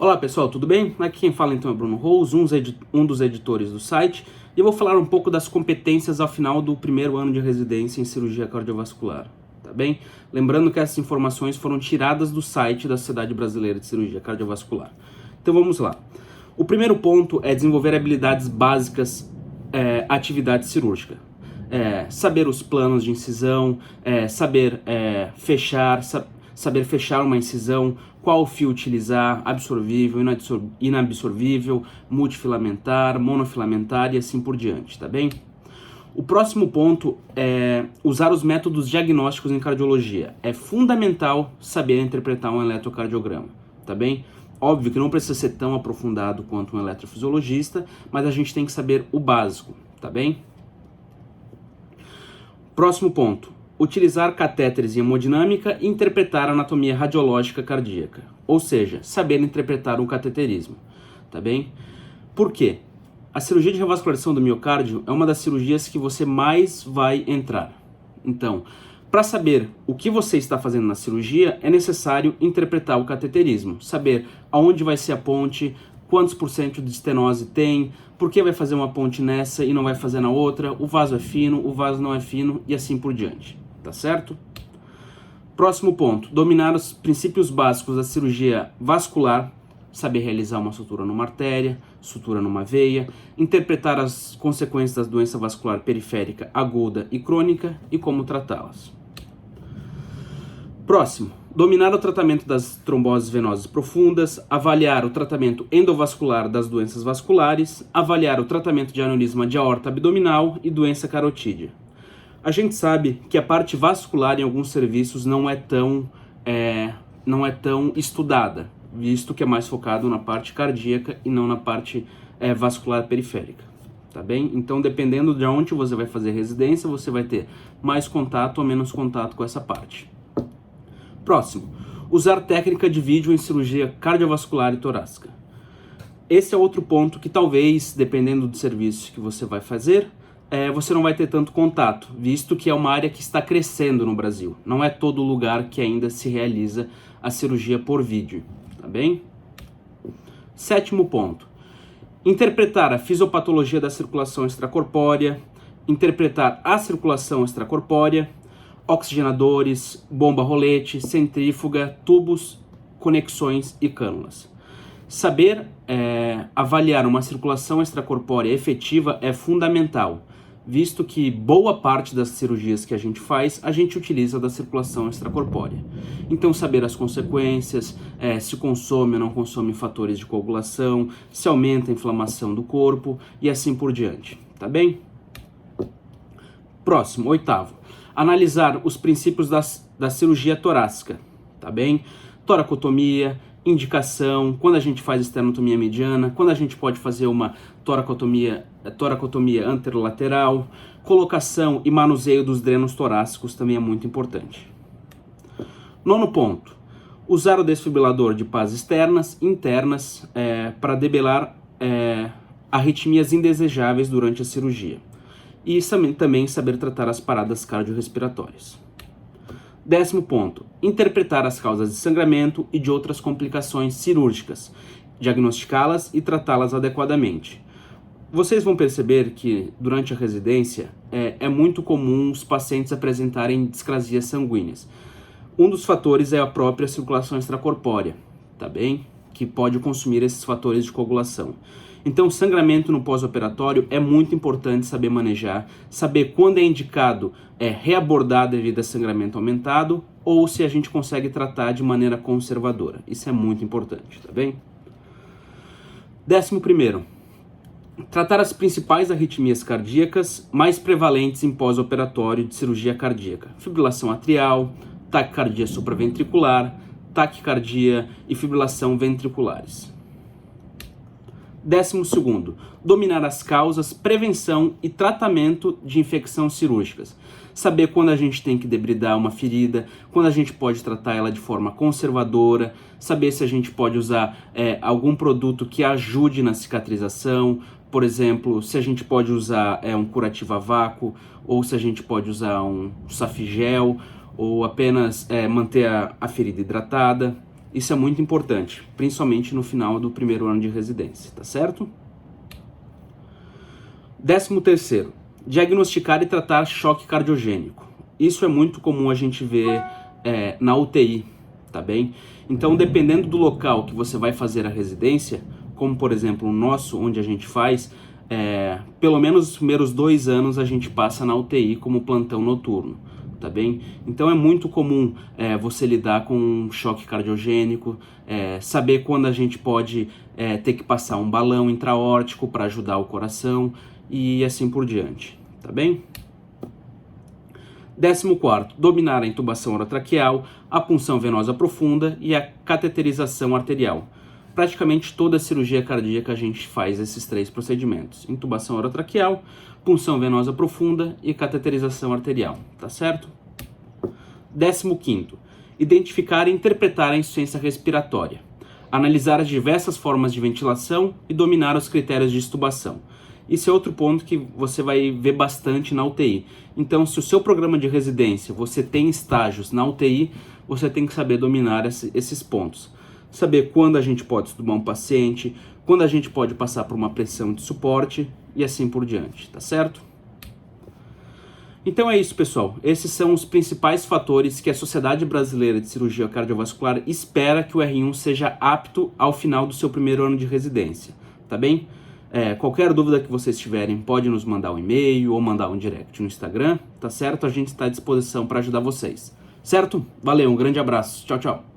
Olá pessoal, tudo bem? Aqui quem fala então é Bruno Rose, um dos editores do site, e eu vou falar um pouco das competências ao final do primeiro ano de residência em cirurgia cardiovascular, tá bem? Lembrando que essas informações foram tiradas do site da Sociedade Brasileira de Cirurgia Cardiovascular. Então vamos lá. O primeiro ponto é desenvolver habilidades básicas à atividade cirúrgica. Saber os planos de incisão, saber fechar uma incisão, qual fio utilizar, absorvível, inabsorvível, multifilamentar, monofilamentar e assim por diante, tá bem? O próximo ponto é usar os métodos diagnósticos em cardiologia. É fundamental saber interpretar um eletrocardiograma, tá bem? Óbvio que não precisa ser tão aprofundado quanto um eletrofisiologista, mas a gente tem que saber o básico, tá bem? Próximo ponto. Utilizar catéteres em hemodinâmica e interpretar a anatomia radiológica cardíaca. Ou seja, saber interpretar um cateterismo, tá bem? Por quê? A cirurgia de revascularização do miocárdio é uma das cirurgias que você mais vai entrar. Então, para saber o que você está fazendo na cirurgia, é necessário interpretar o cateterismo, saber aonde vai ser a ponte, quantos por cento de estenose tem, por que vai fazer uma ponte nessa e não vai fazer na outra, o vaso é fino, o vaso não é fino e assim por diante, tá certo? Próximo ponto, dominar os princípios básicos da cirurgia vascular, saber realizar uma sutura numa artéria, sutura numa veia, interpretar as consequências da doença vascular periférica aguda e crônica e como tratá-las. Próximo, dominar o tratamento das tromboses venosas profundas, avaliar o tratamento endovascular das doenças vasculares, avaliar o tratamento de aneurisma de aorta abdominal e doença carotídea. A gente sabe que a parte vascular em alguns serviços não é tão estudada, visto que é mais focado na parte cardíaca e não na parte vascular periférica, tá bem? Então, dependendo de onde você vai fazer residência, você vai ter mais contato ou menos contato com essa parte. Próximo, usar técnica de vídeo em cirurgia cardiovascular e torácica. Esse é outro ponto que talvez, dependendo do serviço que você vai fazer, você não vai ter tanto contato, visto que é uma área que está crescendo no Brasil. Não é todo lugar que ainda se realiza a cirurgia por vídeo, tá bem? Sétimo ponto, interpretar a fisiopatologia da circulação extracorpórea, interpretar a circulação extracorpórea, oxigenadores, bomba rolete, centrífuga, tubos, conexões e cânulas. Saber avaliar uma circulação extracorpórea efetiva é fundamental, visto que boa parte das cirurgias que a gente faz, a gente utiliza da circulação extracorpórea. Então, saber as consequências, se consome ou não consome fatores de coagulação, se aumenta a inflamação do corpo e assim por diante, tá bem? Próximo, oitavo. Analisar os princípios da cirurgia torácica, tá bem? Toracotomia, indicação, quando a gente faz esternotomia mediana, quando a gente pode fazer uma toracotomia anterolateral, colocação e manuseio dos drenos torácicos também é muito importante. Nono ponto, usar o desfibrilador de pás externas e internas para debelar arritmias indesejáveis durante a cirurgia. E também saber tratar as paradas cardiorrespiratórias. Décimo ponto, interpretar as causas de sangramento e de outras complicações cirúrgicas, diagnosticá-las e tratá-las adequadamente. Vocês vão perceber que durante a residência é muito comum os pacientes apresentarem discrasias sanguíneas. Um dos fatores é a própria circulação extracorpórea, tá bem? Que pode consumir esses fatores de coagulação. Então, sangramento no pós-operatório é muito importante saber manejar, saber quando é indicado reabordar devido a sangramento aumentado ou se a gente consegue tratar de maneira conservadora. Isso é muito importante, tá bem? 11º, tratar as principais arritmias cardíacas mais prevalentes em pós-operatório de cirurgia cardíaca. Fibrilação atrial, taquicardia supraventricular, taquicardia e fibrilação ventriculares. 12º, dominar as causas, prevenção e tratamento de infecções cirúrgicas. Saber quando a gente tem que debridar uma ferida, quando a gente pode tratar ela de forma conservadora, saber se a gente pode usar algum produto que ajude na cicatrização, por exemplo, se a gente pode usar um curativo a vácuo, ou se a gente pode usar um safigel, ou apenas manter a ferida hidratada. Isso é muito importante, principalmente no final do primeiro ano de residência, tá certo? 13º, diagnosticar e tratar choque cardiogênico. Isso é muito comum a gente ver na UTI, tá bem? Então, dependendo do local que você vai fazer a residência, como por exemplo o nosso, onde a gente faz, pelo menos os primeiros 2 anos a gente passa na UTI como plantão noturno, tá bem? Então é muito comum você lidar com um choque cardiogênico, saber quando a gente pode ter que passar um balão intraórtico para ajudar o coração e assim por diante, tá bem? 14º, dominar a intubação orotraqueal, a punção venosa profunda e a cateterização arterial. Praticamente toda a cirurgia cardíaca a gente faz esses 3 procedimentos: intubação orotraqueal, punção venosa profunda e cateterização arterial, tá certo? 15º, identificar e interpretar a insuficiência respiratória, analisar as diversas formas de ventilação e dominar os critérios de extubação. Isso é outro ponto que você vai ver bastante na UTI. Então, se o seu programa de residência, você tem estágios na UTI, você tem que saber dominar esses pontos. Saber quando a gente pode extubar um paciente, quando a gente pode passar por uma pressão de suporte e assim por diante, tá certo? Então é isso, pessoal. Esses são os principais fatores que a Sociedade Brasileira de Cirurgia Cardiovascular espera que o R1 seja apto ao final do seu primeiro ano de residência, tá bem? Qualquer dúvida que vocês tiverem, pode nos mandar um e-mail ou mandar um direct no Instagram, tá certo? A gente está à disposição para ajudar vocês, certo? Valeu, um grande abraço. Tchau, tchau.